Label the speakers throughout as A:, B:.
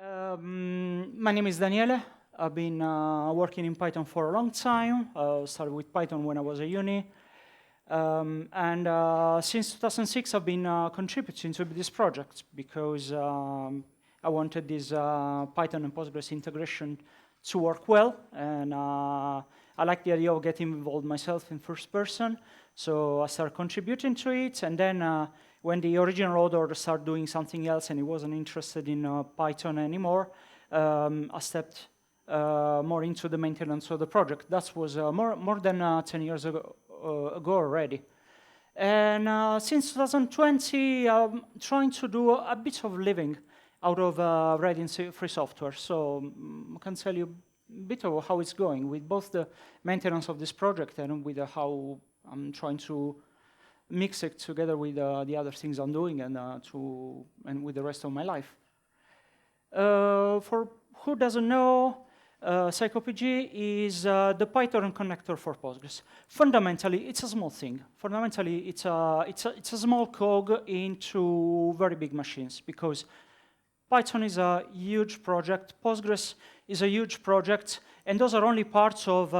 A: My name is Daniele. I've been working in Python for a long time. Started with Python when I was at uni. Since 2006, I've been contributing to this project because I wanted this Python and Postgres integration to work well. And I like the idea of getting involved myself in first person. So I started contributing to it. And then when the original author started doing something else and he wasn't interested in Python anymore, I stepped more into the maintenance of the project. That was more than 10 years ago already. And since 2020, I'm trying to do a bit of living out of writing free software. So I can tell you a bit of how it's going with both the maintenance of this project and with how I'm trying to mix it together with the other things I'm doing and with the rest of my life. For who doesn't know, Psycopg is the Python connector for Postgres. Fundamentally, it's a small thing. Fundamentally, it's a small cog into very big machines because Python is a huge project, Postgres is a huge project, and those are only parts of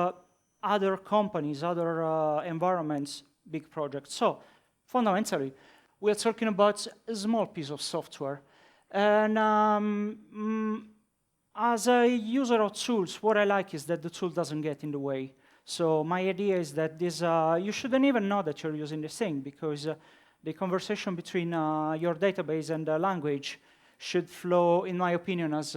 A: other companies, other environments, big projects. So fundamentally, we are talking about a small piece of software. And as a user of tools, what I like is that the tool doesn't get in the way. So my idea is that this, you shouldn't even know that you're using this thing because the conversation between your database and the language should flow, in my opinion, as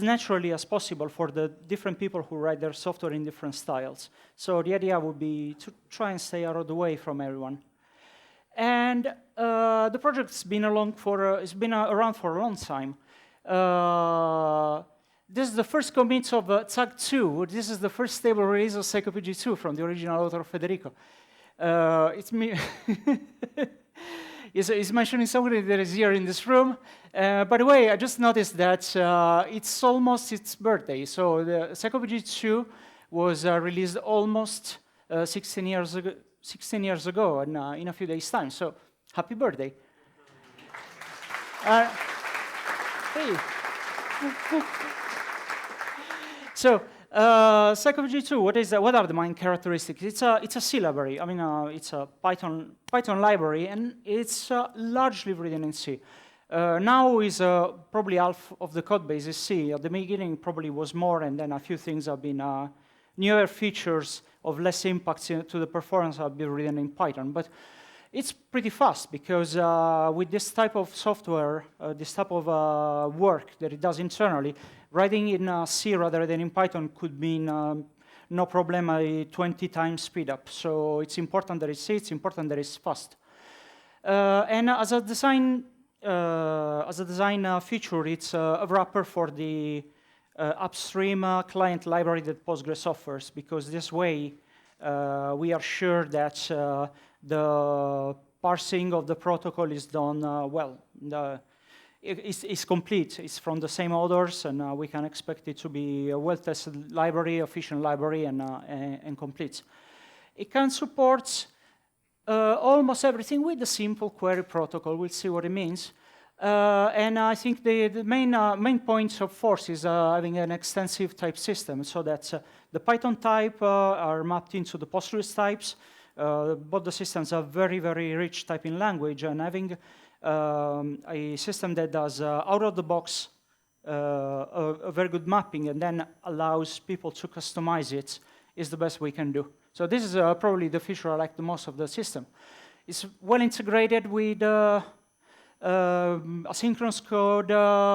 A: naturally as possible for the different people who write their software in different styles. So the idea would be to try and stay out of the way from everyone. And the project's been around for a long time. This is the first commit of tag 2. This is the first stable release of Psycopg 2 from the original author Federico. It's me. He's mentioning somebody that is here in this room. By the way, I just noticed that it's almost its birthday. So the Psycopg 2 was released almost 16 years ago and, in a few days' time. So happy birthday. Hey. So Psycopg 2, what are the main characteristics? It's a C library. I mean, it's a Python library, and it's largely written in C. Now is probably half of the code base is C. At the beginning, probably was more, and then a few things have been newer features of less impact to the performance have been written in Python. But it's pretty fast because with this type of software, this type of work that it does internally, writing in C rather than in Python could mean no problem a 20 times speed up. So it's important that it's C, it's important that it's fast. And as a design feature, it's a wrapper for the upstream client library that Postgres offers, because this way we are sure that the parsing of the protocol is done well. It's complete. It's from the same authors, and we can expect it to be a well-tested library, efficient library, and complete. It can support almost everything with the simple query protocol. We'll see what it means. And I think the main point of force is having an extensive type system, so that the Python type are mapped into the Postgres types. Both the systems are very, very rich typing language, and having a system that does out of the box a very good mapping and then allows people to customize it is the best we can do. So this is probably the feature I like the most of the system. It's well integrated with asynchronous code,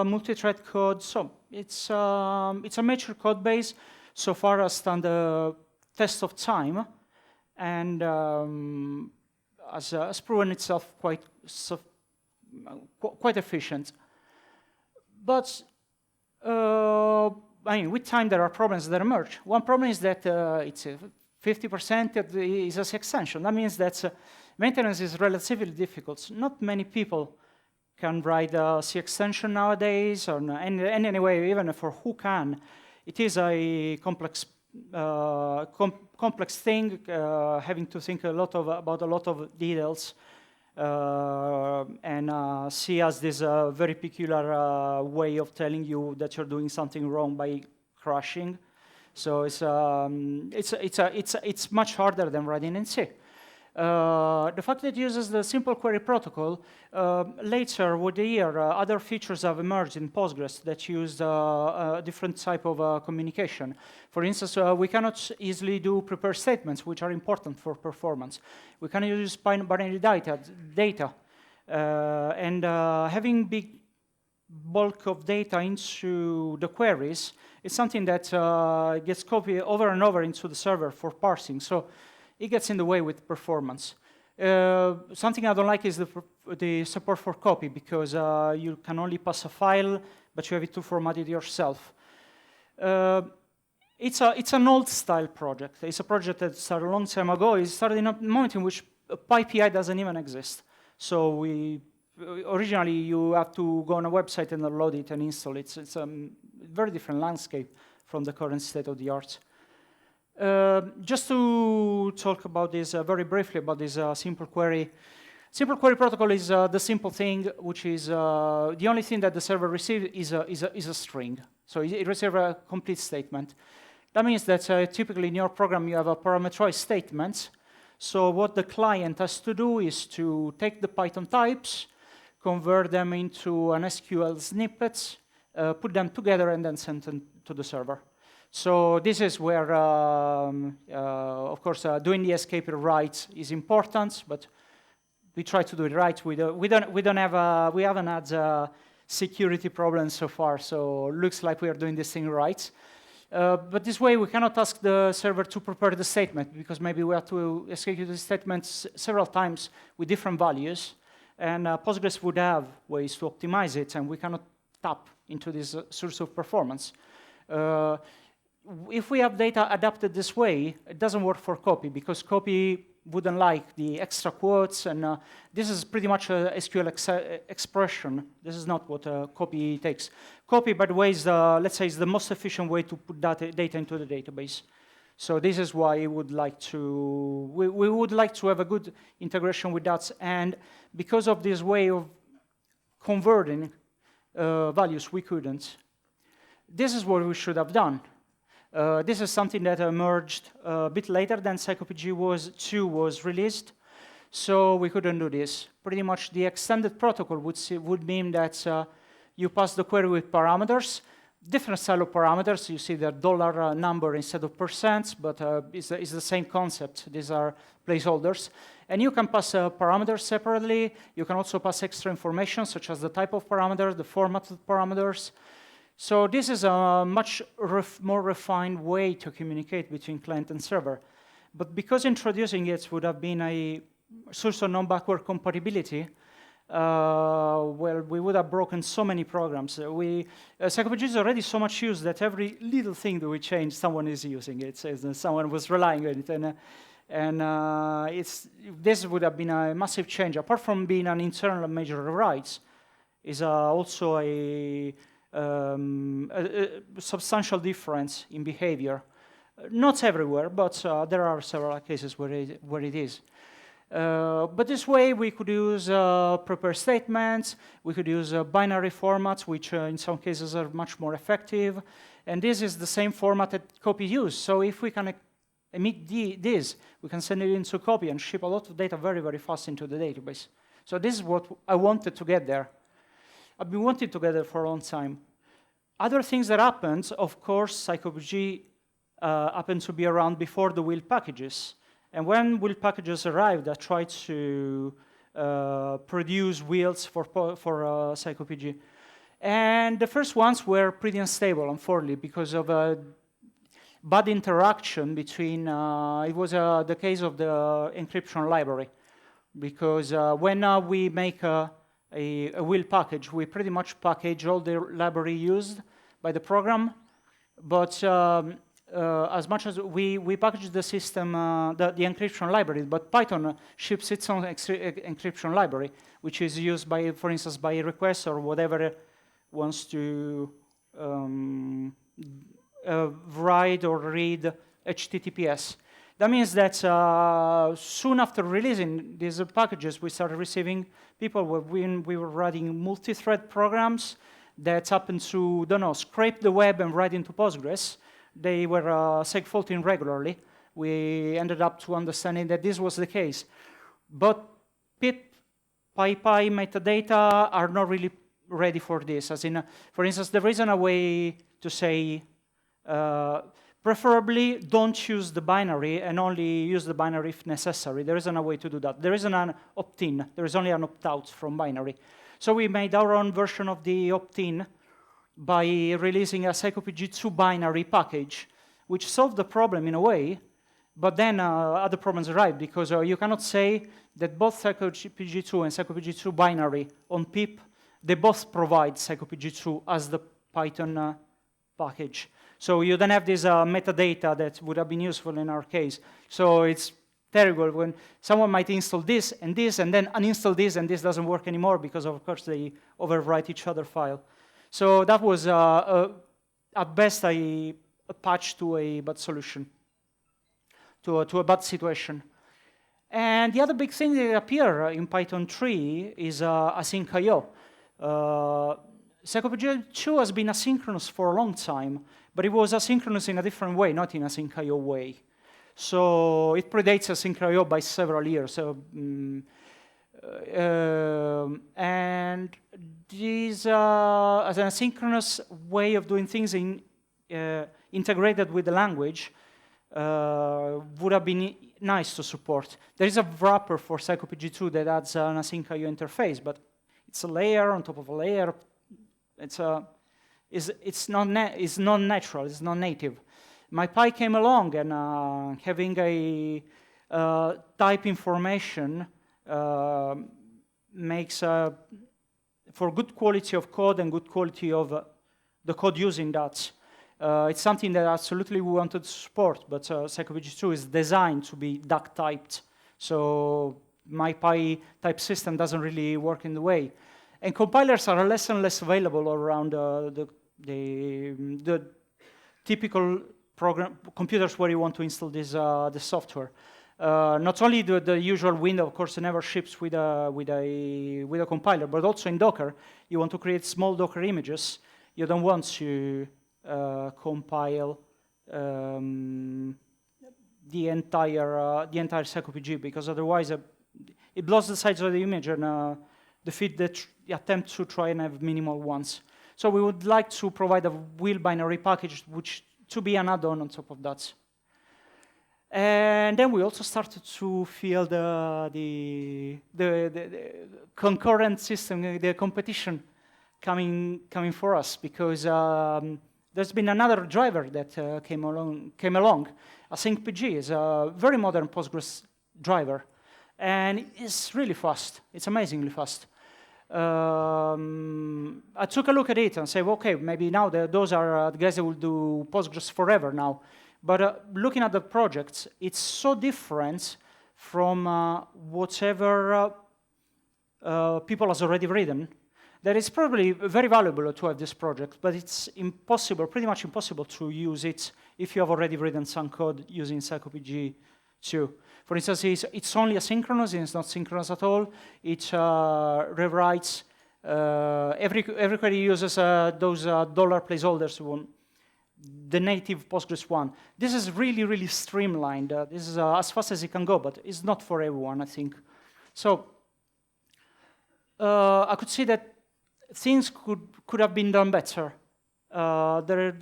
A: multi-thread code. So it's a mature code base so far as done the test of time, and has proven itself quite efficient. But I mean, with time there are problems that emerge. One problem is that it's 50% is a C extension. That means that maintenance is relatively difficult. Not many people can write a C extension nowadays, or anyway, even for who can, it is a complex thing, having to think about a lot of details, and C has this very peculiar way of telling you that you're doing something wrong by crashing. So it's much harder than writing in C. The fact that it uses the simple query protocol, later with the year, other features have emerged in Postgres that use a different type of communication. For instance, we cannot easily do prepare statements, which are important for performance. We can use binary data and having big bulk of data into the queries is something that gets copied over and over into the server for parsing. So it gets in the way with performance. Something I don't like is the support for copy, because you can only pass a file, but you have to format it yourself. It's an old style project. It's a project that started a long time ago. It started in a moment in which PyPI doesn't even exist. So originally you have to go on a website and download it and install it. It's a very different landscape from the current state of the art. Just to talk about this very briefly, about this simple query. Simple query protocol is the simple thing, which is the only thing that the server receives is a string. So it receives a complete statement. That means that typically in your program you have a parameterized statement. So what the client has to do is to take the Python types, convert them into an SQL snippet, put them together, and then send them to the server. So this is where, of course, doing the escape right is important, but we try to do it right. We haven't had security problems so far, so it looks like we are doing this thing right. But this way, we cannot ask the server to prepare the statement, because maybe we have to execute the statements several times with different values, and Postgres would have ways to optimize it, and we cannot tap into this source of performance. If we have data adapted this way, it doesn't work for copy, because copy wouldn't like the extra quotes, and this is pretty much a SQL expression. This is not what copy takes. Copy, by the way, is let's say, is the most efficient way to put data into the database. So this is why we would like to have a good integration with that, and because of this way of converting values, we couldn't. This is what we should have done. This is something that emerged a bit later than Psycopg 2 was released, so we couldn't do this. Pretty much the extended protocol would mean that you pass the query with parameters, different style of parameters. You see the dollar number instead of percent, but it's the same concept. These are placeholders. And you can pass parameters separately. You can also pass extra information, such as the type of parameter, the format of parameters. So this is a much more refined way to communicate between client and server. But because introducing it would have been a source of non-backward compatibility, well, we would have broken so many programs. Psycopg is already so much used that every little thing that we change, someone is using it. Someone was relying on it. And this would have been a massive change. Apart from being an internal major rewrites, is also a substantial difference in behavior. Not everywhere, but there are several cases where it is. But this way, we could use prepare statements, we could use binary formats, which in some cases are much more effective. And this is the same format that copy used. So if we can emit this, we can send it into copy and ship a lot of data very, very fast into the database. So this is what I wanted to get there. I've been wanting to get there for a long time. Other things that happened, of course, Psycopg happened to be around before the wheel packages. And when wheel packages arrived, I tried to produce wheels for Psycopg. And the first ones were pretty unstable, unfortunately, because of a bad interaction between, it was the case of the encryption library. Because when we make a wheel package, we pretty much package all the library used by the program, but as much as we package the system, the encryption library, but Python ships its own encryption library, which is used by, for instance, by a request or whatever wants to write or read HTTPS. That means that soon after releasing these packages, we started receiving people when we were writing multi-thread programs that happened to, don't know, scrape the web and write into Postgres. They were segfaulting regularly. We ended up to understanding that this was the case. But pip, PyPy metadata are not really ready for this. As in, for instance, there isn't a way to say, preferably don't use the binary and only use the binary if necessary. There isn't a way to do that. There isn't an opt-in. There is only an opt-out from binary. So we made our own version of the opt-in by releasing a Psycopg 2 binary package, which solved the problem in a way, but then other problems arrived because you cannot say that both Psycopg 2 and Psycopg 2 binary on pip, they both provide Psycopg 2 as the Python package. So you then have this metadata that would have been useful in our case. So it's terrible when someone might install this, and then uninstall this, and this doesn't work anymore because, of course, they overwrite each other file. So that was, at best, a patch to a bad solution, to a bad situation. And the other big thing that appear in Python 3 is async I/O. Psycopg 2 has been asynchronous for a long time, but it was asynchronous in a different way, not in async I/O way. So it predates async I/O by several years. So, and this, as an asynchronous way of doing things integrated with the language, would have been nice to support. There is a wrapper for Psycopg 2 that adds an async I/O interface, but it's a layer on top of a layer. It's non-natural, it's non-native. MyPy came along and having a type information makes, for good quality of code and good quality of the code using that, it's something that absolutely we wanted to support, but Psycopg 2 is designed to be duck-typed, so MyPy type system doesn't really work in the way. And compilers are less and less available around the typical computers where you want to install this the software. Not only the usual window, of course, it never ships with a compiler, but also in Docker, you want to create small Docker images. You don't want to compile the entire Psycopg because otherwise it blows the size of the image and defeat the attempt to try and have minimal ones. So we would like to provide a wheel binary package which to be an add-on on top of that. And then we also started to feel the concurrent system, the competition coming for us because there's been another driver that came along. AsyncPG is a very modern Postgres driver, and it's really fast. It's amazingly fast. I took a look at it and said, okay, maybe now those are the guys that will do Postgres forever now. But looking at the projects, it's so different from whatever people has already written that it's probably very valuable to have this project, but it's impossible, pretty much impossible to use it if you have already written some code using Psycopg 2. For instance, it's only asynchronous, and it's not synchronous at all. It rewrites, everybody uses those dollar placeholders, the native Postgres one. This is really, really streamlined. This is as fast as it can go, but it's not for everyone, I think. So I could see that things could have been done better. There is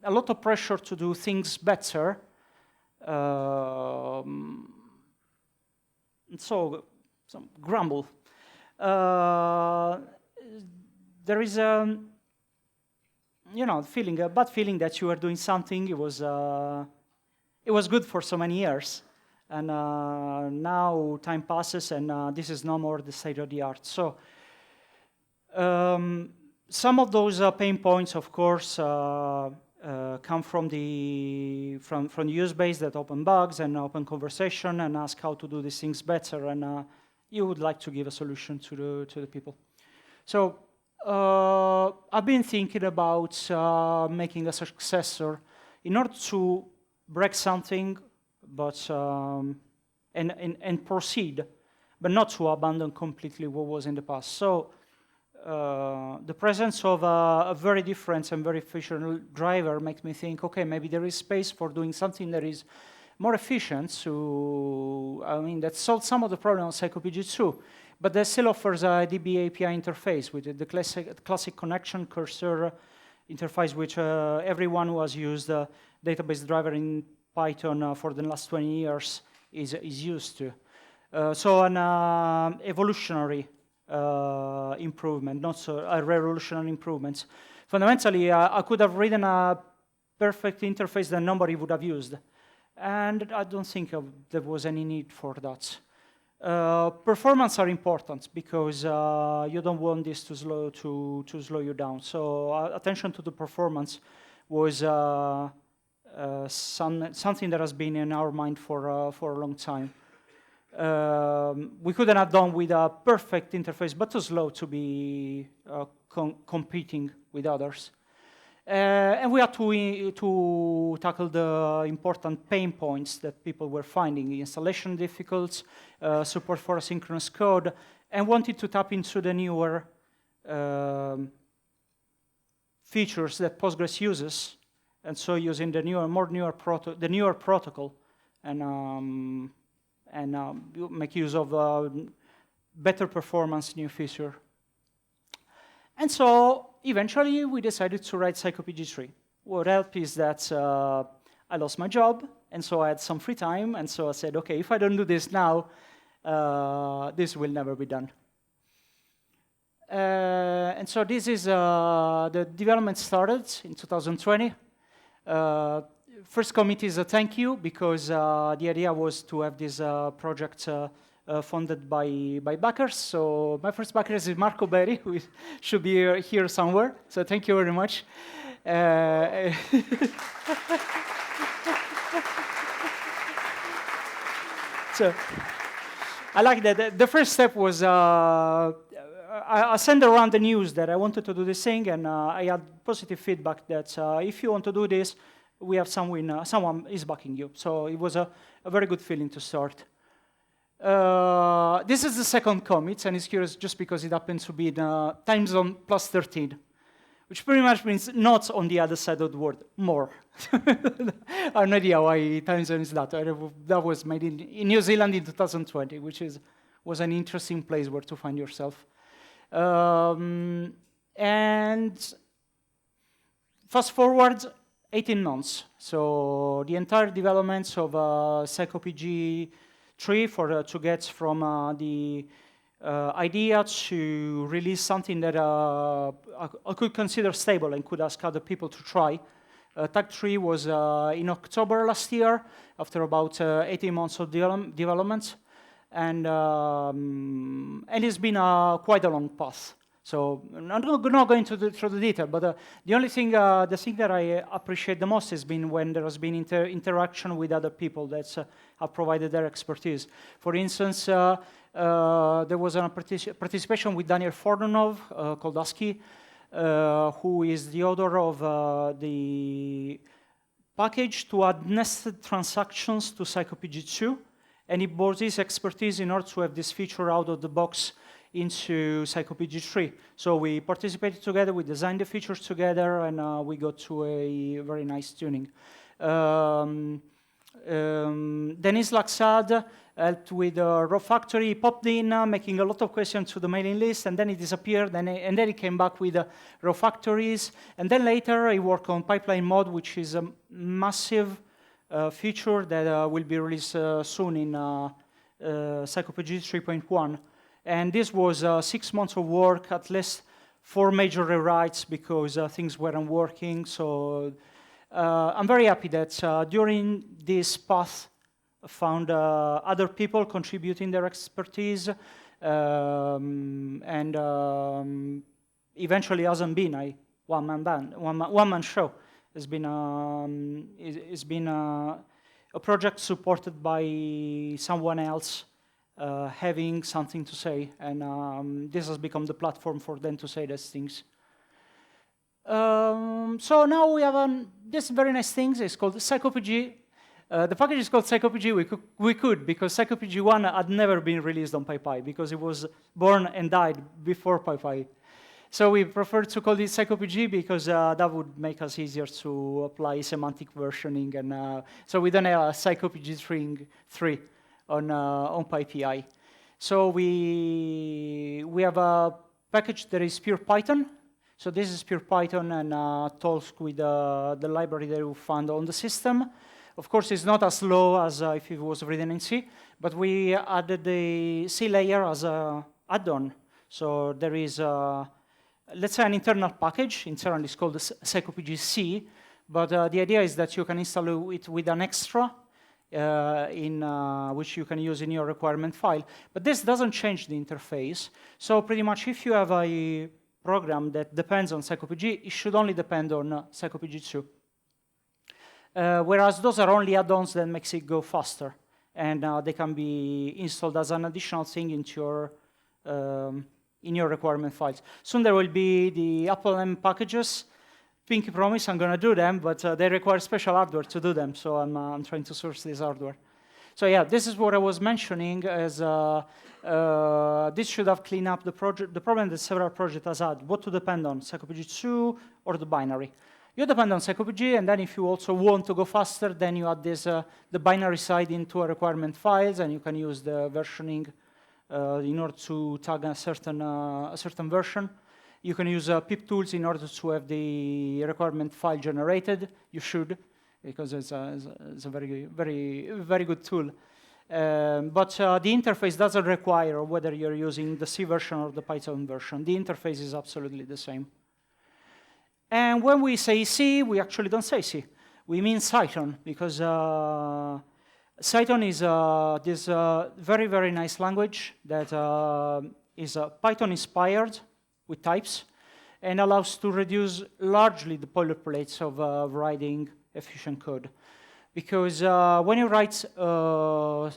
A: a lot of pressure to do things better. So some grumble. There is a feeling, a bad feeling that you are doing something. It was good for so many years, and now time passes, and this is no more the state of the art. So some of those pain points, of course, come from the use base that open bugs and open conversation and ask how to do these things better, and you would like to give a solution to the people. So I've been thinking about making a successor in order to break something and proceed, but not to abandon completely what was in the past. So the presence of a very different and very efficient driver makes me think, okay, maybe there is space for doing something that is more efficient, that solves some of the problems of Psycopg too, but that still offers a DB API interface with the classic connection cursor interface, which everyone who has used database driver in Python for the last 20 years is used to. So an evolutionary improvement, not so a revolutionary improvement. Fundamentally, I could have written a perfect interface that nobody would have used, and I don't think there was any need for that. Performance are important because you don't want this to slow you down. So attention to the performance was something that has been in our mind for a long time. We couldn't have done with a perfect interface, but too slow to be competing with others. And we had to tackle the important pain points that people were finding: installation difficulties, support for asynchronous code, and wanted to tap into the newer features that Postgres uses, and so using the newer protocol, and make use of better performance new feature. And so eventually we decided to write Psycopg 3. What helped is that I lost my job, and so I had some free time, and so I said, okay, if I don't do this now, this will never be done. And so this is the development started in 2020. First commit is a thank you, because the idea was to have this project funded by backers. So my first backer is Marco Berry, who should be here somewhere. So thank you very much. So I like that. The first step was I sent around the news that I wanted to do this thing, and I had positive feedback that if you want to do this, we have someone is backing you. So it was a very good feeling to start. This is the second commit, and it's curious just because it happens to be in time zone +13, which pretty much means not on the other side of the world, more. I have no idea why time zone is that. That was made in New Zealand in 2020, which was an interesting place where to find yourself. And fast forward 18 months. So the entire development of Psycopg 3 to get from the idea to release something that I could consider stable and could ask other people to try. Tag 3 was in October last year, after about 18 months of development, and it's been quite a long path. So I'm not going through the detail, but the only thing, the thing that I appreciate the most has been when there has been interaction with other people that have provided their expertise. For instance, there was a participation with Daniele Varrazzo called ASCII, who is the author of the package to add nested transactions to Psycopg 2, and he brought his expertise in order to have this feature out of the box into Psycopg 3. So we participated together, we designed the features together, and we got to a very nice tuning. Denis Laxad helped with Raw Factory. He popped in, making a lot of questions to the mailing list, and then he disappeared, and then he came back with Raw Factories. And then later he worked on Pipeline Mod, which is a massive feature that will be released soon in Psycopg 3.1. And this was 6 months of work, at least 4 major rewrites because things weren't working. So I'm very happy that during this path I found other people contributing their expertise, and eventually hasn't been a one-man show. It's been a project supported by someone else having something to say, and this has become the platform for them to say these things. So now we have this very nice thing. It's called Psycopg. The package is called Psycopg. We could, because Psycopg 1 had never been released on PyPy, because it was born and died before PyPy. So we prefer to call it Psycopg because that would make us easier to apply semantic versioning, and so we don't have a Psycopg 3 on PyPI. So we have a package that is pure Python. So this is pure Python and talks with the library that we found on the system. Of course, it's not as slow as if it was written in C, but we added the C layer as an add-on. So there is, let's say, an internal package. Internally, it's called Psycopg C, but the idea is that you can install it with an extra which you can use in your requirement file. But this doesn't change the interface. So pretty much if you have a program that depends on Psycopg, it should only depend on Psycopg 2. Whereas those are only add-ons that makes it go faster. And they can be installed as an additional thing into in your requirement files. Soon there will be the Apple M packages. Pinky promise I'm going to do them, but they require special hardware to do them, so I'm trying to source this hardware. So yeah, this is what I was mentioning as this should have cleaned up the problem that several projects has had, what to depend on, Psycopg 2 or the binary. You depend on Psycopg, and then if you also want to go faster, then you add this the binary side into a requirement files, and you can use the versioning in order to tag a certain version. You can use pip tools in order to have the requirement file generated. You should, because it's a very, very, very good tool. But the interface doesn't require whether you're using the C version or the Python version. The interface is absolutely the same. And when we say C, we actually don't say C. We mean Cython, because Cython is this very, very nice language that is Python-inspired with types, and allows to reduce largely the boilerplates of writing efficient code. Because when you write a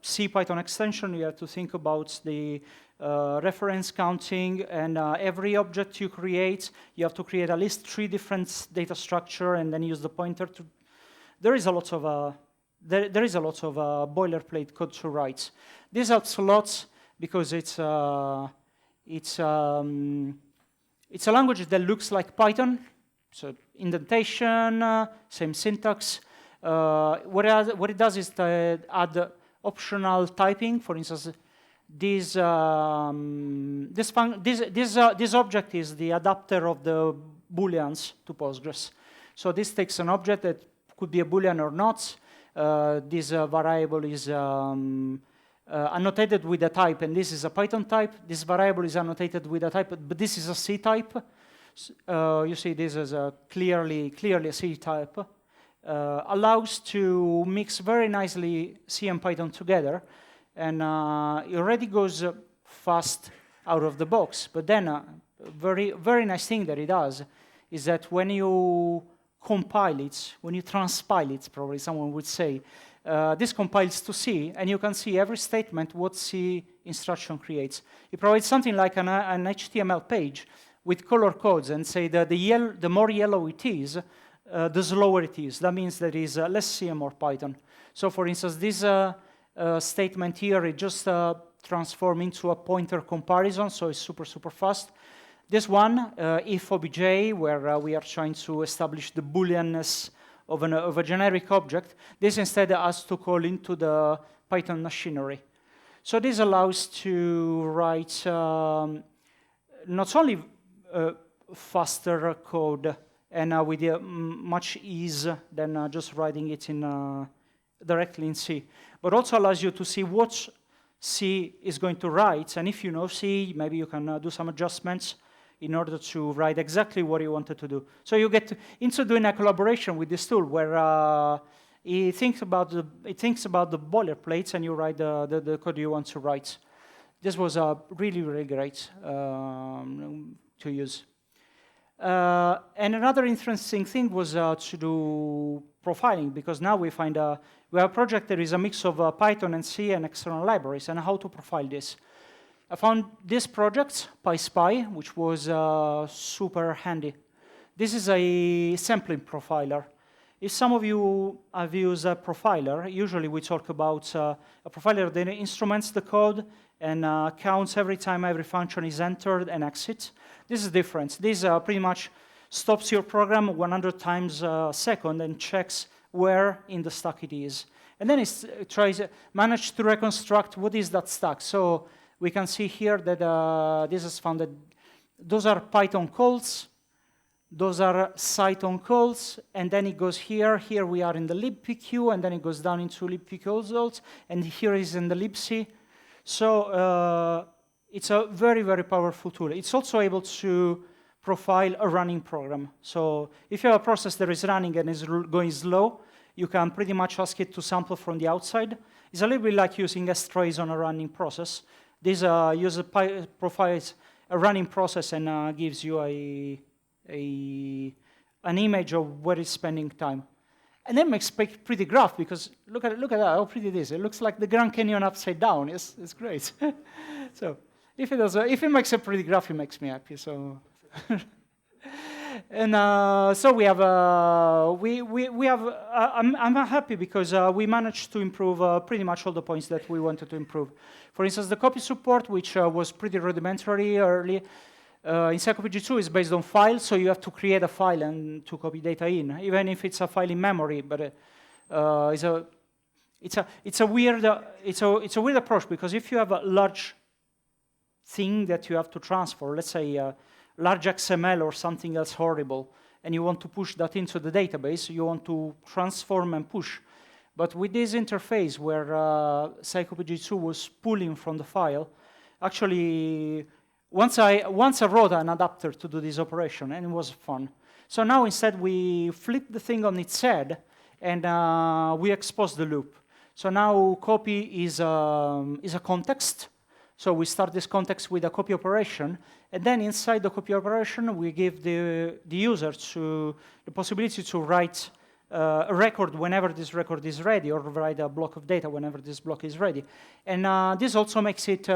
A: C Python extension, you have to think about the reference counting, and every object you create, you have to create at least 3 different data structure, and then use the pointer to. There is a lot of boilerplate code to write. This helps a lot because it's a language that looks like Python, so indentation, same syntax. What it does is to add optional typing. For instance, this object is the adapter of the booleans to Postgres. So this takes an object that could be a boolean or not. This variable is annotated with a type, and this is a Python type. This variable is annotated with a type, but this is a C type. You see this is clearly a C type. Allows to mix very nicely C and Python together, and it already goes fast out of the box. But then a very, very nice thing that it does is that when you compile it, when you transpile it, probably someone would say, this compiles to C, and you can see every statement what C instruction creates. It provides something like an HTML page with color codes, and say that the more yellow it is, the slower it is. That means there is less C and more Python. So for instance, this statement here, it just transforms into a pointer comparison, so it's super, super fast. This one, if obj, where we are trying to establish the booleanness of a generic object, this instead has to call into the Python machinery. So this allows to write not only faster code and with much ease than just writing it in directly in C, but also allows you to see what C is going to write, and if you know C, maybe you can do some adjustments in order to write exactly what you wanted to do. So you get into doing a collaboration with this tool where it thinks about the boilerplates, and you write the code you want to write. This was really, really great to use. And another interesting thing was to do profiling, because now we find we have a project that is a mix of Python and C and external libraries, and how to profile this. I found this project, PySpy, which was super handy. This is a sampling profiler. if some of you have used a profiler, usually we talk about a profiler that instruments the code and counts every time every function is entered and exits. This is different. This pretty much stops your program 100 times a second and checks where in the stack it is. And then it tries to manage to reconstruct what is that stack. So we can see here that this has found that those are Python calls, those are Cython calls, and then it goes here. Here we are in the libpq, and then it goes down into libpq results, and here is in the libc. So it's a very, very powerful tool. It's also able to profile a running program. So if you have a process that is running and is going slow, you can pretty much ask it to sample from the outside. It's a little bit like using strays on a running process. This user profiles a running process and gives you an image of where it's spending time. And then makes pretty graph, because look at that, how pretty it is. It looks like the Grand Canyon upside down. It's great. So if it makes a pretty graph, it makes me happy. So. And so we have I'm happy because we managed to improve pretty much all the points that we wanted to improve. For instance, the copy support, which was pretty rudimentary early, in Psycopg 2 is based on files, so you have to create a file and to copy data in, even if it's a file in memory. But it's a weird approach, because if you have a large thing that you have to transfer, let's say large XML or something else horrible, and you want to push that into the database, you want to transform and push. But with this interface where Psycopg 2 was pulling from the file, actually, once I wrote an adapter to do this operation, and it was fun. So now instead we flip the thing on its head, and we expose the loop. So now copy is a context. So we start this context with a copy operation, and then inside the copy operation, we give the user the possibility to write a record whenever this record is ready, or write a block of data whenever this block is ready. And this also makes it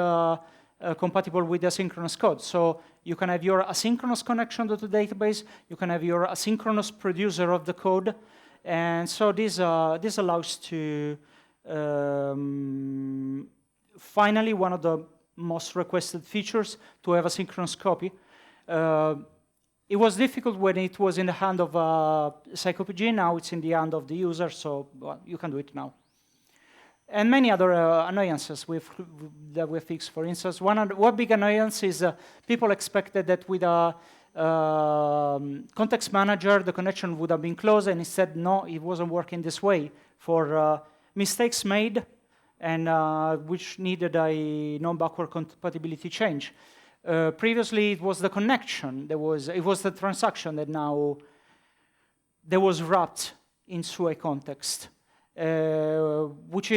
A: compatible with asynchronous code. So you can have your asynchronous connection to the database, you can have your asynchronous producer of the code, and so this allows to finally, one of the most requested features, to have a synchronous copy. It was difficult when it was in the hand of Psycopg. Now it's in the hand of the user, so well, you can do it now. And many other annoyances that we fixed. For instance, one big annoyance is people expected that with a context manager, the connection would have been closed, and instead, no, it wasn't working this way for mistakes made, and which needed a non-backward compatibility change. Previously, it was the connection. It was the transaction that now was wrapped into a context, which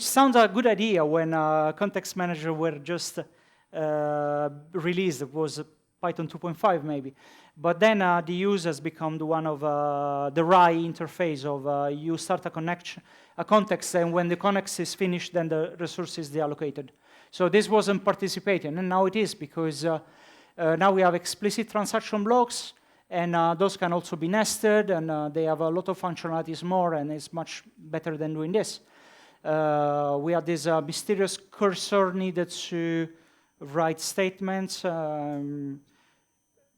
A: sounds a good idea when context manager were just released. It was Python 2.5 maybe, but then the use has become the one of the RAI interface of you start a context, and when the context is finished, then the resource is deallocated. So this wasn't participating, and now it is, because now we have explicit transaction blocks, and those can also be nested, and they have a lot of functionalities more, and it's much better than doing this. We have this mysterious cursor needed to write statements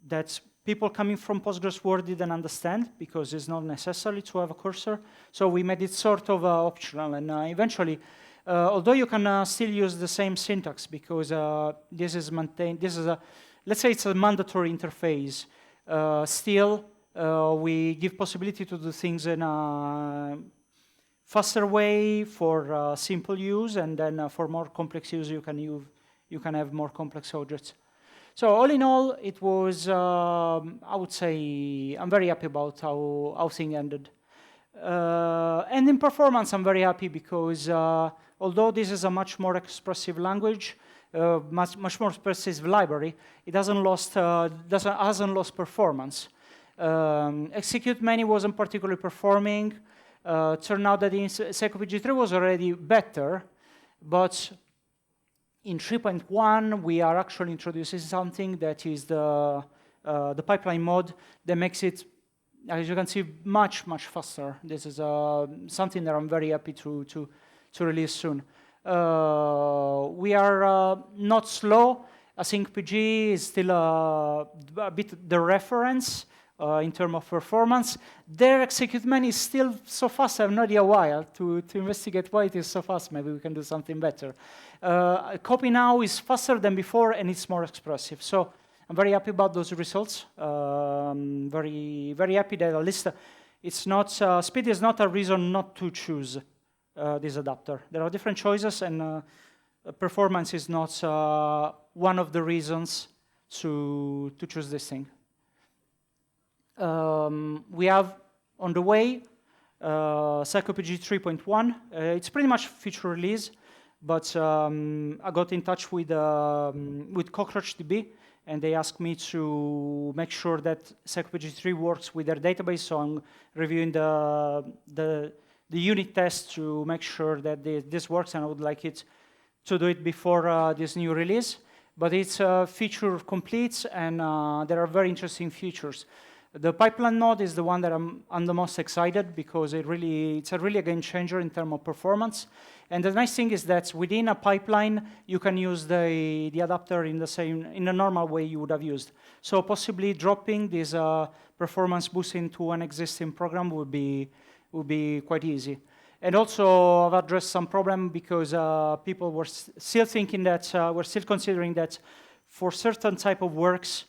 A: that people coming from PostgreSQL didn't understand, because it's not necessary to have a cursor. So we made it sort of optional, and eventually, although you can still use the same syntax, because this is maintained, let's say it's a mandatory interface, still we give possibility to do things in a faster way for simple use, and then for more complex use, you can have more complex objects. So all in all, it was, I would say, I'm very happy about how things ended. And in performance, I'm very happy because although this is a much more expressive language, much more expressive library, it hasn't lost performance. Execute many wasn't particularly performing. Turned out that in Psycopg 3 was already better, but in 3.1, we are actually introducing something that is the pipeline mode that makes it as you can see, much faster. This is something that I'm very happy to release soon. We are not slow. Psycopg is still a bit the reference in terms of performance. Their executment is still so fast. I have no idea why. To investigate why it is so fast, maybe we can do something better. Copy now is faster than before, and it's more expressive. So I'm very happy about those results. Very happy that at least it's not speed is not a reason not to choose this adapter. There are different choices, and performance is not one of the reasons to choose this thing. We have on the way Psycopg 3.1. It's pretty much feature release, but I got in touch with CockroachDB, and they asked me to make sure that Psycopg 3 works with their database. So I'm reviewing the unit test to make sure that this works, and I would like it to do it before this new release. But it's feature complete, and there are very interesting features. The pipeline node is the one that I'm the most excited, because it's really a game changer in terms of performance. And the nice thing is that within a pipeline, you can use the adapter in a normal way you would have used. So possibly dropping this performance boost into an existing program would be quite easy. And also, I've addressed some problem because people were still thinking that, were still considering that for certain type of works,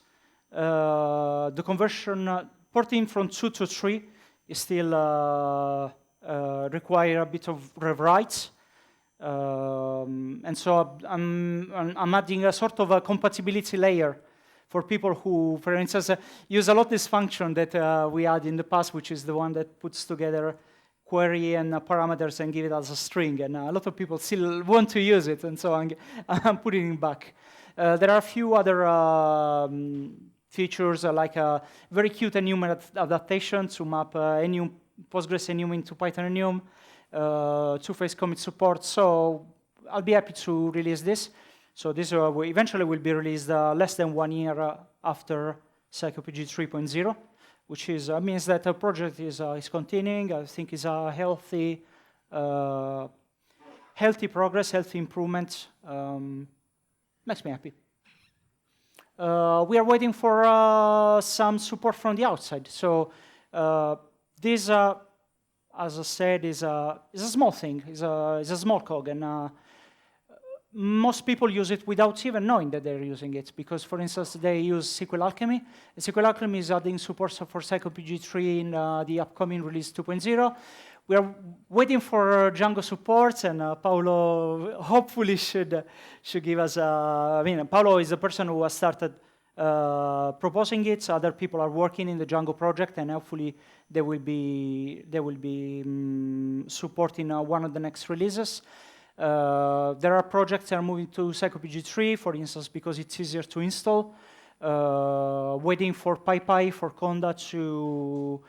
A: the conversion porting from 2 to 3 is still require a bit of rewrites. And so I'm adding a sort of a compatibility layer for people who, for instance, use a lot this function that we had in the past, which is the one that puts together query and parameters and give it as a string. And a lot of people still want to use it, and so I'm putting it back. There are a few other features, like a very cute enum adaptation to map enum, Postgres enum into Python enum, two-phase commit support. So I'll be happy to release this. So this eventually will be released less than 1 year after Psycopg 3.0, which means that the project is continuing. I think it's a healthy progress, healthy improvement. Makes me happy. We are waiting for some support from the outside. So this, as I said, is a small thing. It's a small cog, and most people use it without even knowing that they're using it, because, for instance, they use SQL Alchemy. SQL Alchemy is adding support for Psycopg 3 in the upcoming release 2.0. We are waiting for Django support, and Paolo hopefully should give us. I mean, Paolo is the person who has started proposing it. Other people are working in the Django project, and hopefully they will be supporting one of the next releases. There are projects that are moving to Psycopg 3, for instance, because it's easier to install. Waiting for PyPy, for Conda to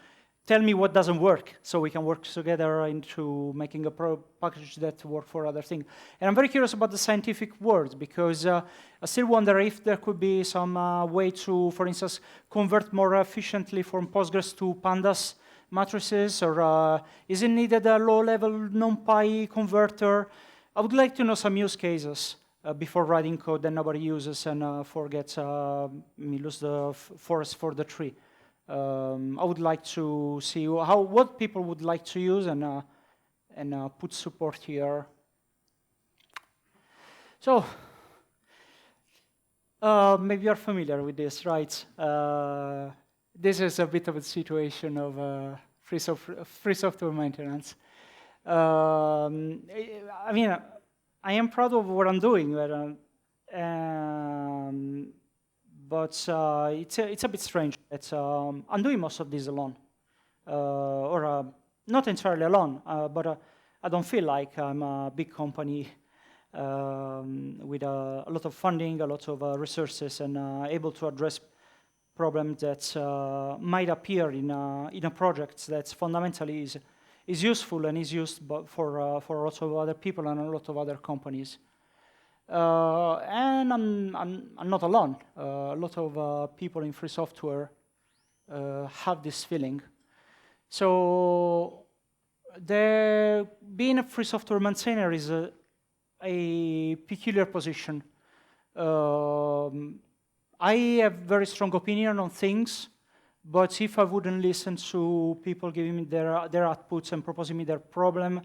A: tell me what doesn't work, so we can work together into making a package that works for other things. And I'm very curious about the scientific world, because I still wonder if there could be some way to, for instance, convert more efficiently from Postgres to Pandas matrices, or is it needed a low-level NumPy converter? I would like to know some use cases before writing code that nobody uses and lose the forest for the tree. I would like to see what people would like to use, and put support here. So maybe you're familiar with this, right? This is a bit of a situation of free software maintenance. I mean, I am proud of what I'm doing, but it's a bit strange that I'm doing most of this alone, or not entirely alone, but I don't feel like I'm a big company with a lot of funding, a lot of resources, and able to address problems that might appear in a project that fundamentally is useful and is used for lots of other people and a lot of other companies. And I'm not alone. A lot of people in free software have this feeling. So being a free software maintainer is a peculiar position. I have very strong opinion on things, but if I wouldn't listen to people giving me their outputs and proposing me their problem,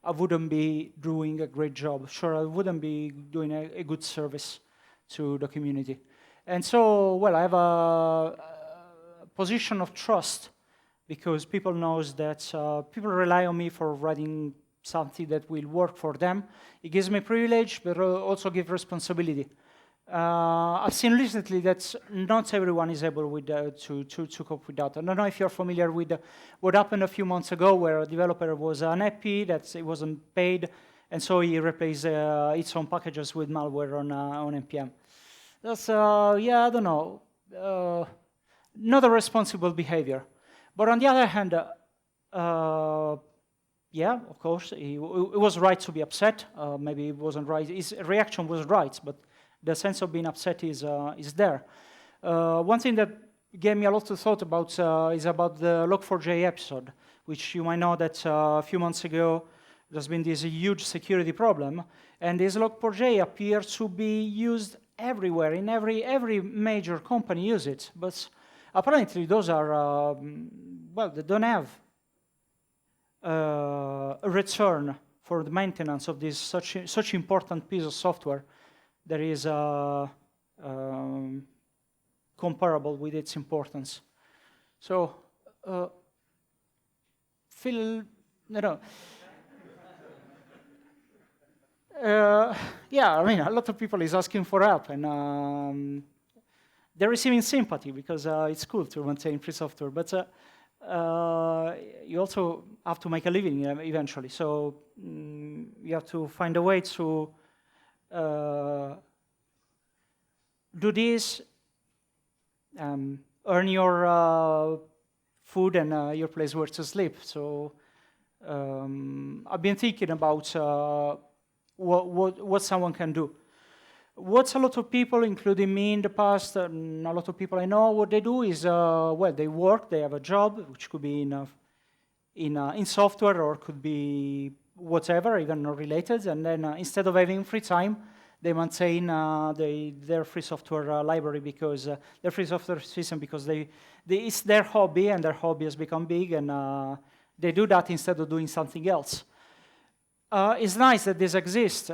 A: I wouldn't be doing a great job. Sure, I wouldn't be doing a good service to the community. And so, well, I have a position of trust because people knows that people rely on me for writing something that will work for them. It gives me privilege, but also gives responsibility. I've seen recently that not everyone is able with, to cope with that. I don't know if you're familiar with what happened a few months ago where a developer was unhappy that it wasn't paid, and so he replaced its own packages with malware on NPM. That's, yeah, I don't know, not a responsible behavior. But on the other hand, yeah, of course, it was right to be upset. Maybe it wasn't right. His reaction was right, but the sense of being upset is there. One thing that gave me a lot of thought about is about the Log4j episode, which you might know that a few months ago there's been this huge security problem, and this Log4j appears to be used everywhere. In every major company use it, but apparently those are well, they don't have a return for the maintenance of this such important piece of software that is comparable with its importance. So, Phil, no. Yeah, I mean, a lot of people is asking for help, and they're receiving sympathy because it's cool to maintain free software, but you also have to make a living eventually. So you have to find a way to do this, earn your food and your place where to sleep. So I've been thinking about what someone can do. What a lot of people, including me in the past, and a lot of people I know, what they do is, well, they work, they have a job, which could be in software or could be whatever, even not related, and then instead of having free time, they maintain their free software library because their free software system because it's their hobby and their hobby has become big, and they do that instead of doing something else. It's nice that this exists.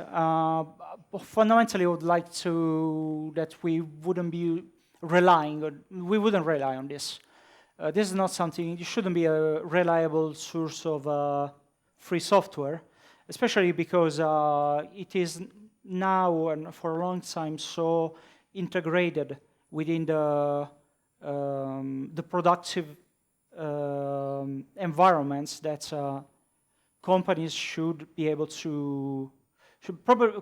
A: Fundamentally, I would like that we wouldn't rely on this. This is not something, it shouldn't be a reliable source of free software, especially because it is now and for a long time so integrated within the productive environments that companies should be able to,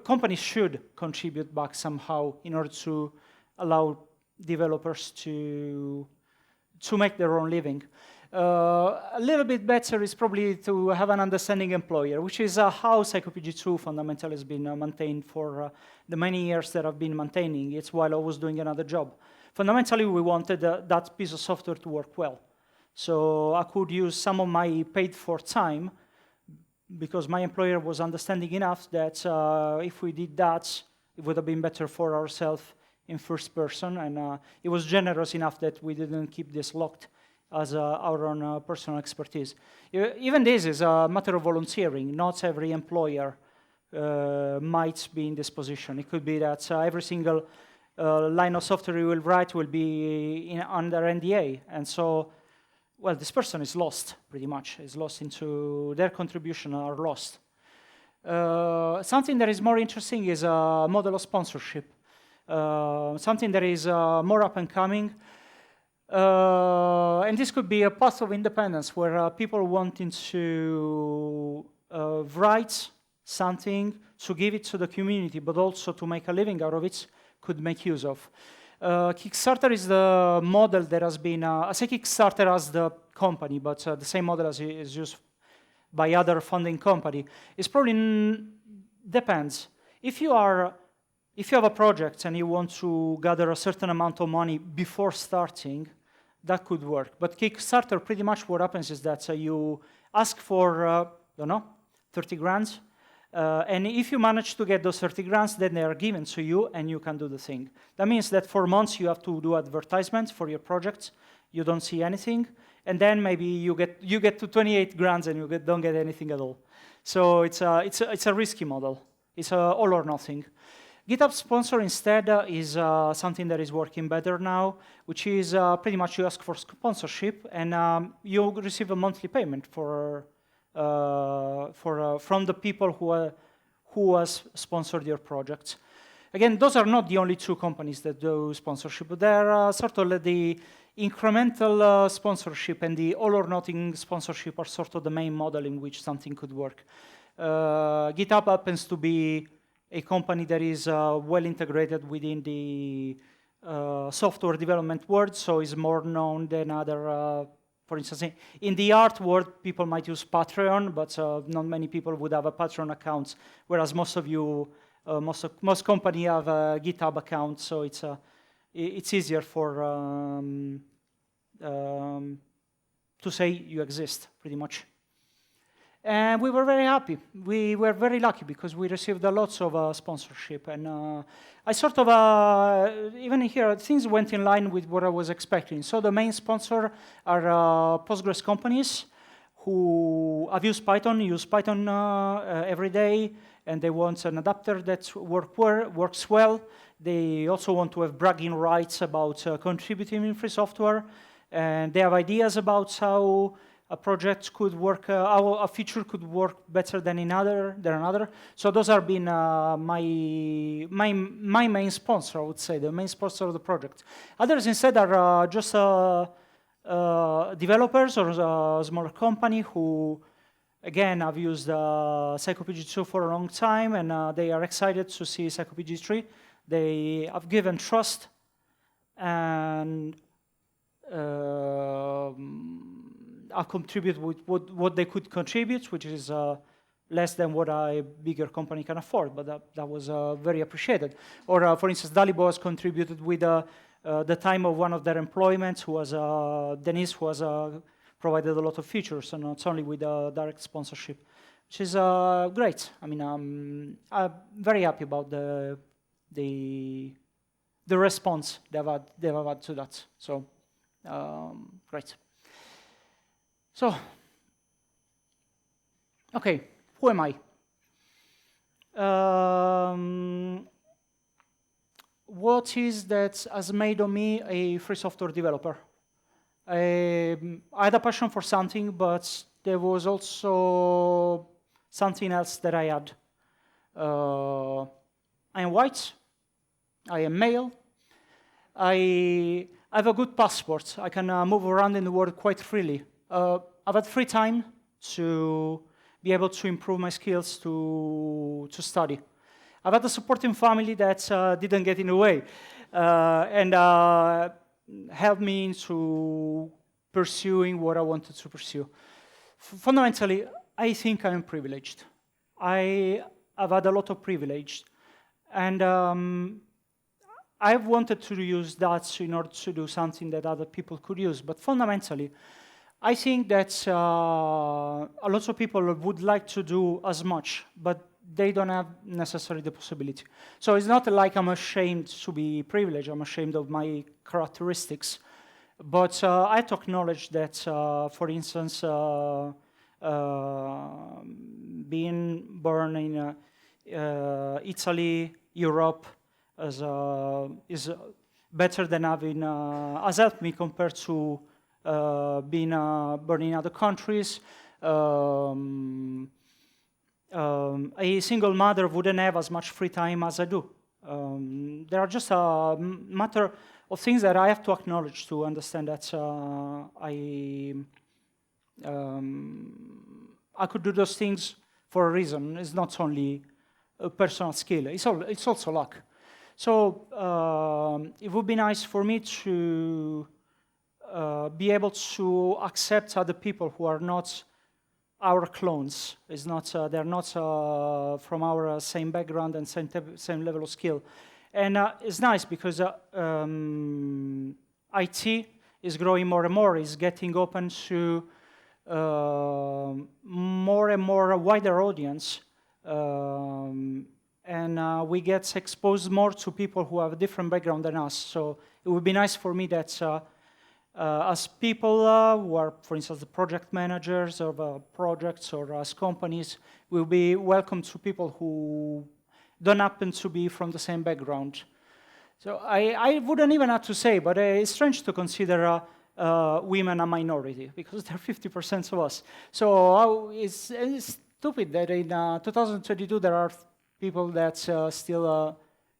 A: companies should contribute back somehow in order to allow developers to make their own living. A little bit better is probably to have an understanding employer, which is how Psycopg 2 fundamentally has been maintained for the many years that I've been maintaining it while I was doing another job. Fundamentally, we wanted that piece of software to work well. So I could use some of my paid-for time because my employer was understanding enough that if we did that, it would have been better for ourselves in first person, and it was generous enough that we didn't keep this locked as our own personal expertise. Even this is a matter of volunteering. Not every employer might be in this position. It could be that every single line of software you will write will be under NDA, and so, well, this person is lost, pretty much. Is lost into their contribution are lost. Something that is more interesting is a model of sponsorship. Something that is more up and coming. And this could be a path of independence where people wanting to write something to give it to the community, but also to make a living out of it, could make use of. Kickstarter is the model that has been, I say Kickstarter as the company, but the same model as is used by other funding company. It probably depends. If you have a project and you want to gather a certain amount of money before starting, that could work. But Kickstarter, pretty much what happens is that you ask for, don't know, 30 grand, and if you manage to get those 30 grants, then they are given to you, and you can do the thing. That means that for months you have to do advertisements for your project. You don't see anything, and then maybe you get to 28 grants and you don't get anything at all. So it's a risky model. It's all or nothing. GitHub Sponsor instead is something that is working better now, which is pretty much you ask for sponsorship, and you receive a monthly payment from the people who has sponsored your project. Again, those are not the only two companies that do sponsorship, but they're sort of the incremental sponsorship and the all or nothing sponsorship are sort of the main model in which something could work. GitHub happens to be a company that is well integrated within the software development world, so is more known than other. For instance, in the art world, people might use Patreon, but not many people would have a Patreon account, whereas most companies have a GitHub account, so it's easier for to say you exist, pretty much. And we were very happy. We were very lucky because we received a lot of sponsorship. And I sort of, even here, things went in line with what I was expecting. So the main sponsor are Postgres companies who have used Python, use Python every day, and they want an adapter that works well. They also want to have bragging rights about contributing in free software. And they have ideas about how a project could work, how a feature could work better than another. So those have been my main sponsor, I would say, the main sponsor of the project. Others instead are just developers or a smaller company who, again, have used Psycopg 2 for a long time, and they are excited to see Psycopg 3. They have given trust and contribute with what they could contribute, which is less than what a bigger company can afford, but that was very appreciated. Or, for instance, Dalibo has contributed with the time of one of their employments, who was Denise, who has provided a lot of features, and not only with direct sponsorship, which is great. I mean, I'm very happy about the response they've had to that. So, great. So, okay, who am I? What is that has made of me a free software developer? I had a passion for something, but there was also something else that I had. I am white. I am male. I have a good passport. I can move around in the world quite freely. I've had free time to be able to improve my skills to study. I've had a supporting family that didn't get in the way and helped me into pursuing what I wanted to pursue. Fundamentally, I think I'm privileged. I have had a lot of privilege, and I've wanted to use that in order to do something that other people could use. But fundamentally, I think that a lot of people would like to do as much, but they don't have necessarily the possibility. So it's not like I'm ashamed to be privileged. I'm ashamed of my characteristics. But I have to acknowledge that, for instance, being born in Italy, Europe, is better than having, has helped me compared to being born in other countries. A single mother wouldn't have as much free time as I do. There are just a matter of things that I have to acknowledge to understand that I could do those things for a reason. It's not only a personal skill, it's also luck. So it would be nice for me to be able to accept other people who are not our clones. It's not, they're not from our same background and same level of skill. And it's nice because IT is growing more and more, is getting open to more and more a wider audience. And we get exposed more to people who have a different background than us. So it would be nice for me that as people who are, for instance, the project managers of projects or as companies, will be welcome to people who don't happen to be from the same background. So I wouldn't even have to say, but it's strange to consider women a minority, because they're 50% of us. So it's stupid that in 2022 there are people that still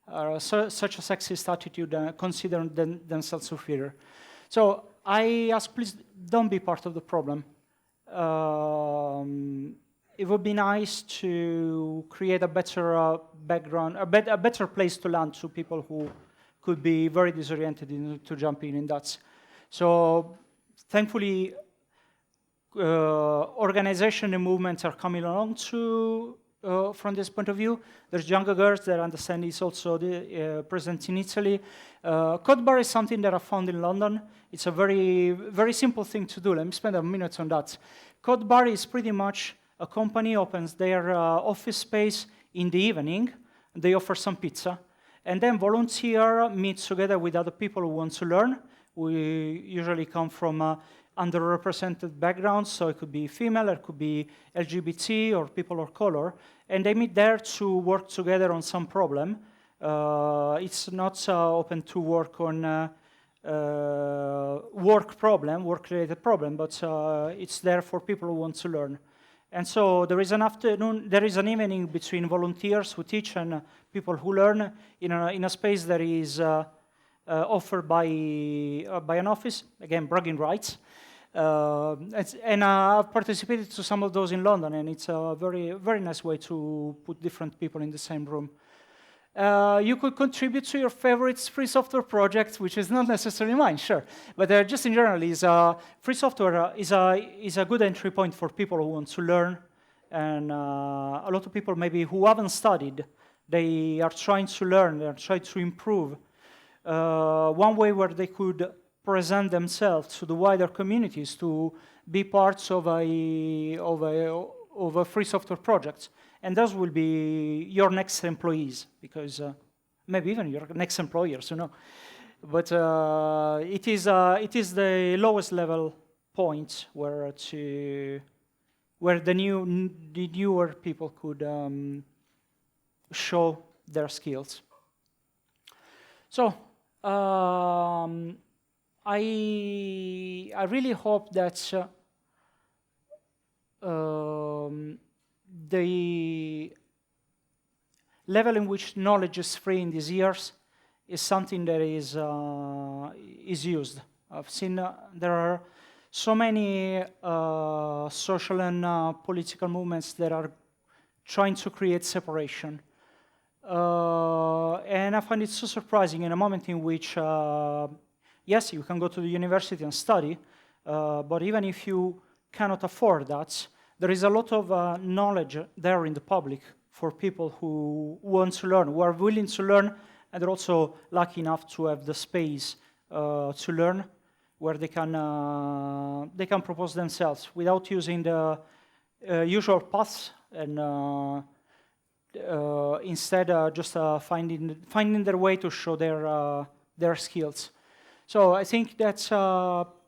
A: are such a sexist attitude and consider themselves superior. So I ask, please don't be part of the problem. It would be nice to create a better background, a better place to land to people who could be very disoriented to jump in that. So thankfully, organization and movements are coming along from this point of view. There's younger girls that understand it's also present in Italy. Codebar is something that I found in London. It's a very, very simple thing to do. Let me spend a minute on that. Codebar is pretty much a company opens their office space in the evening. They offer some pizza. And then volunteer meets together with other people who want to learn. We usually come from underrepresented backgrounds, so it could be female, it could be LGBT, or people of color, and they meet there to work together on some problem. It's not open to work on work-related problem, but it's there for people who want to learn. And so there is an evening between volunteers who teach and people who learn in a space that is offered by an office, again, bragging rights. And I've participated to some of those in London, and it's a very, very nice way to put different people in the same room. You could contribute to your favorite free software project, which is not necessarily mine, sure. But just in general, free software is a good entry point for people who want to learn. And a lot of people maybe who haven't studied, they are trying to learn, they're trying to improve. One way where they could present themselves to the wider communities to be parts of a free software project. And those will be your next employees, because maybe even your next employers, you know. But it is the lowest level point where the newer people could show their skills. So I really hope that the level in which knowledge is free in these years is something that is used. I've seen there are so many social and political movements that are trying to create separation. And I find it so surprising in a moment in which, yes, you can go to the university and study, but even if you cannot afford that, there is a lot of knowledge there in the public for people who want to learn, who are willing to learn, and they're also lucky enough to have the space to learn, where they can propose themselves without using the usual paths, and instead just finding their way to show their skills. So I think that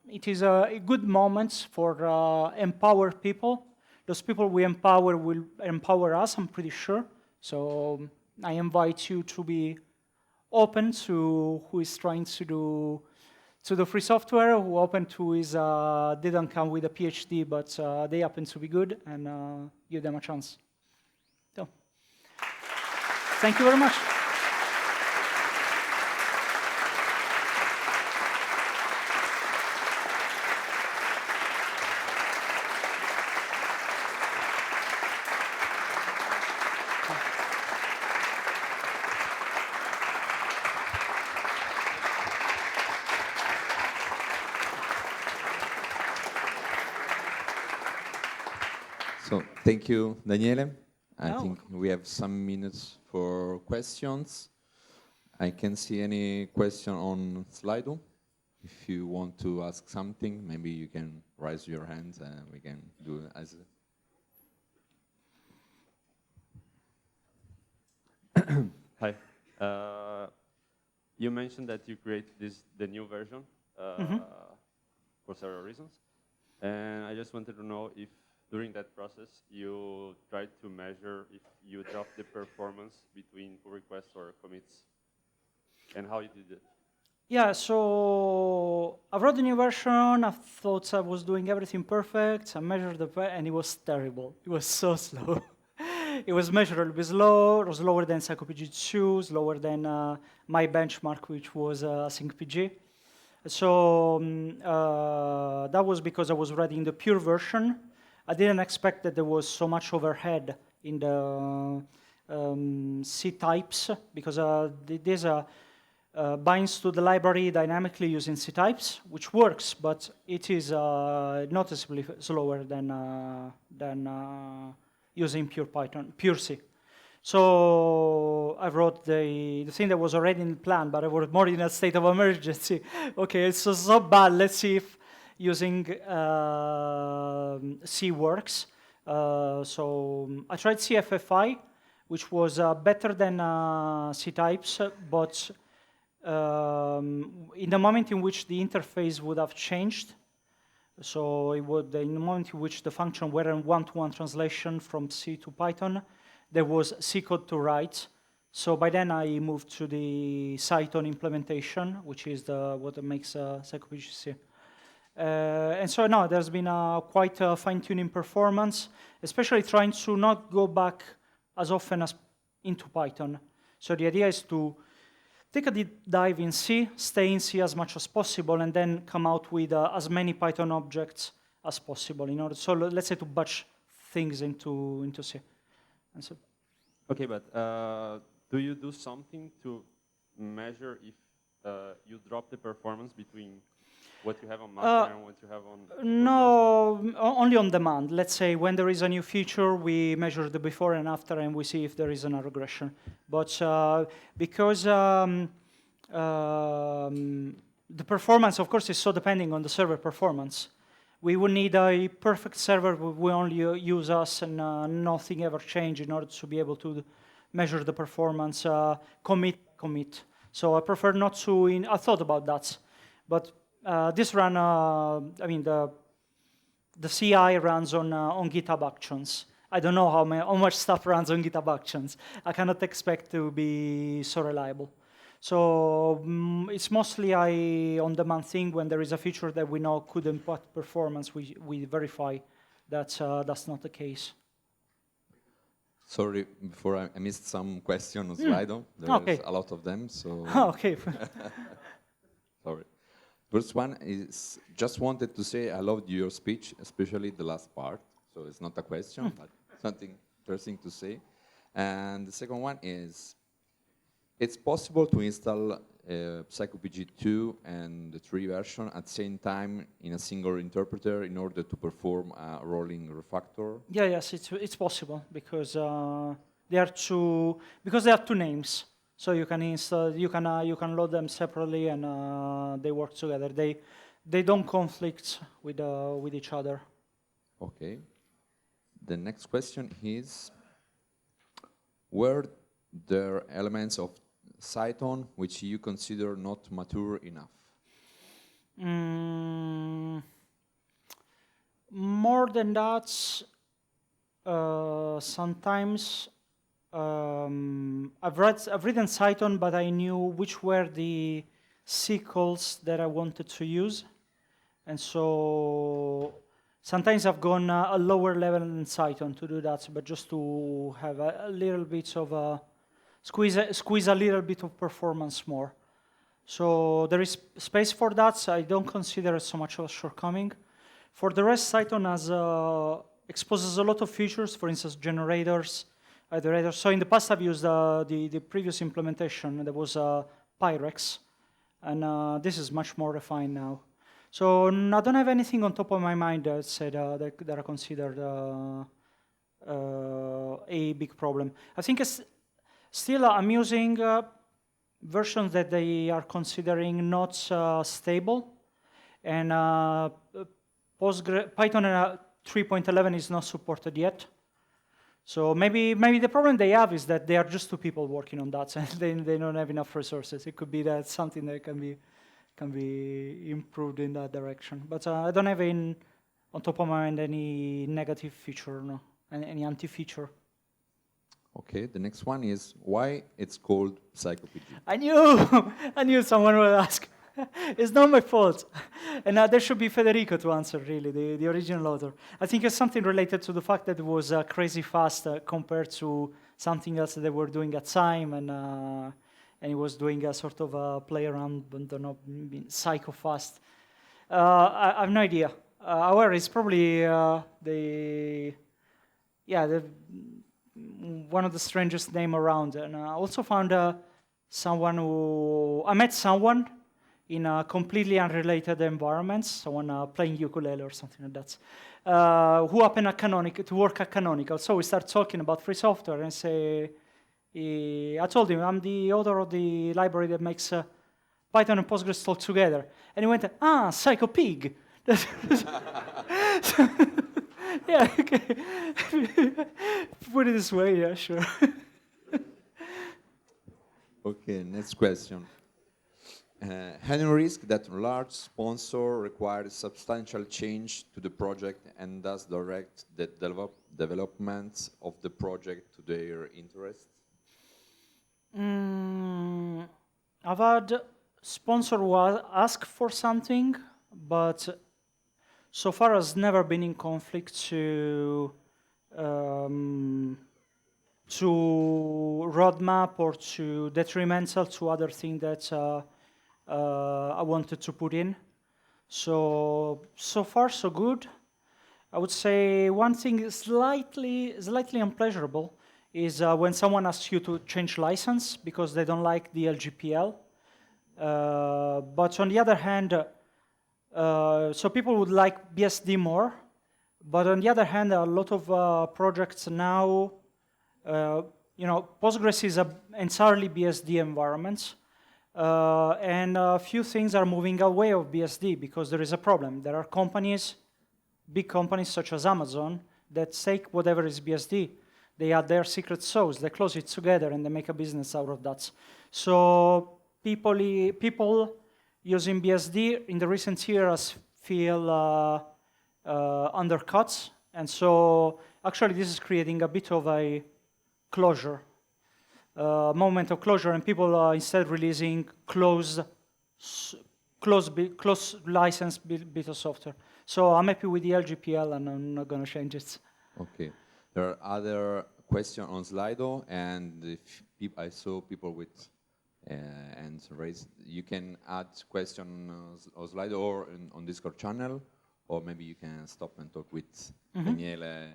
A: it is a good moment for empowered people. Those people we empower will empower us, I'm pretty sure. So I invite you to be open to who is trying to do free software, who open to is didn't come with a PhD, but they happen to be good, and give them a chance. So, thank you very much.
B: So thank you, Daniele. I think we have some minutes for questions. I can see any question on Slido. if you want to ask something, maybe you can raise your hands and we can do it as
C: Hi. You mentioned that you created the new version for several reasons. And I just wanted to know if during that process you tried to measure if you dropped the performance between pull requests or commits, and how you did it.
A: Yeah, so I wrote the new version. I thought I was doing everything perfect. I measured and it was terrible. It was so slow. It was measurably slow. It was slower than Psycopg 2, slower than my benchmark, which was asyncpg. So that was because I was writing the pure version. I didn't expect that there was so much overhead in the C types, because there's a binds to the library dynamically using C types, which works, but it is noticeably slower than using pure Python, pure C. So I wrote the thing that was already in the plan, but I wrote more in a state of emergency. Okay, it's so bad. Let's see if using C works. So I tried CFFI, which was better than C types, but in the moment in which the interface would have changed, so it would, in the moment in which the function were in one-to-one translation from C to Python, there was C code to write. So by then I moved to the Cython implementation, which is what makes Psycopg C. And so now there's been quite a fine-tuning performance, especially trying to not go back as often as into Python. So the idea is to take a deep dive in C, stay in C as much as possible, and then come out with as many Python objects as possible in order, so let's say, to batch things into C. And so,
C: okay, but do you do something to measure if you drop the performance between what you have on moka and what you have on
A: no, only on demand. Let's say when there is a new feature, we measure the before and after, and we see if there is a regression. But because the performance, of course, is so depending on the server performance, we would need a perfect server where we only use us and nothing ever change in order to be able to measure the performance commit. So I prefer not to. I thought about that, but this run, I mean, the CI runs on GitHub Actions. I don't know how much stuff runs on GitHub Actions. I cannot expect to be so reliable. So it's mostly a on-demand thing. When there is a feature that we know could impact performance, we verify that that's not the case.
B: Sorry, before I missed some questions on Slido. There's a lot of them, so...
A: Okay.
B: Sorry. First one is, just wanted to say I loved your speech, especially the last part. So it's not a question, but something interesting to say. And the second one is, it's possible to install Psycopg 2 and the 3 version at the same time in a single interpreter in order to perform a rolling refactor?
A: Yeah, yes, it's possible because there are two names. So you can install, you can load them separately, and they work together. They don't conflict with each other.
B: Okay. The next question is, were there elements of Cython which you consider not mature enough?
A: More than that, sometimes I've written Cython, but I knew which were the C calls that I wanted to use, and so sometimes I've gone a lower level in Cython to do that, but just to have a little bit of a squeeze a little bit of performance more. So there is space for that. So I don't consider it so much of a shortcoming. For the rest, Cython exposes a lot of features, for instance, generators, iterators. So in the past, I've used the previous implementation. There was Pyrex, and this is much more refined now. So I don't have anything on top of my mind that said that are considered a big problem. I think it's still I'm using versions that they are considering not stable, and Python 3.11 is not supported yet. So maybe the problem they have is that they are just two people working on that, and they don't have enough resources. It could be that something that can be improved in that direction. But I don't have on top of my mind any negative feature, no, any anti-feature.
B: Okay, the next one is why it's called Psycopg.
A: I knew someone would ask. It's not my fault. And there should be Federico to answer, really, the original author. I think it's something related to the fact that it was crazy fast compared to something else that they were doing at time, and he was doing a sort of a play around, I don't know, psycho fast. I have no idea. However, it's probably one of the strangest name around. And I also found I met someone in a completely unrelated environment, someone playing ukulele or something like that, who happened to work at Canonical. So we start talking about free software, and I told him I'm the author of the library that makes Python and PostgreSQL together. And he went, Psycopg. Yeah, okay. Put it this way, yeah, sure.
B: Okay, next question. Any risk that large sponsor requires substantial change to the project and thus direct the development of the project to their interests?
A: I've had sponsor who ask for something, but so far has never been in conflict to roadmap or to detrimental to other things that I wanted to put in. So far so good. I would say one thing is slightly unpleasurable is when someone asks you to change license because they don't like the LGPL. But on the other hand, so people would like BSD more, but on the other hand, a lot of projects now, Postgres is entirely BSD environments, and a few things are moving away of BSD because there is a problem. There are big companies such as Amazon, that take whatever is BSD. They add their secret sauce, they close it together, and they make a business out of that. So people using BSD in the recent years feel undercut, and so actually this is creating a bit of a closure, moment of closure, and people are instead releasing closed license bit of software. So I'm happy with the LGPL, and I'm not going to change it.
B: Okay. There are other questions on Slido, and if I saw people with hands raised. You can add questions on Slido or on Discord channel, or maybe you can stop and talk with Daniele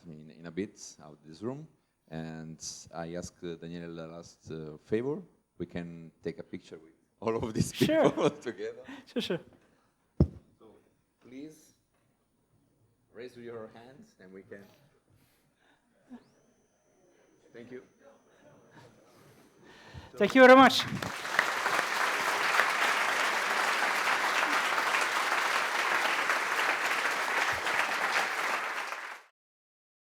B: in a bit out of this room. And I asked Daniele the last favor. We can take a picture with all of these people together.
A: Sure.
B: So please raise your hands and we can. Thank you.
A: Thank you very much.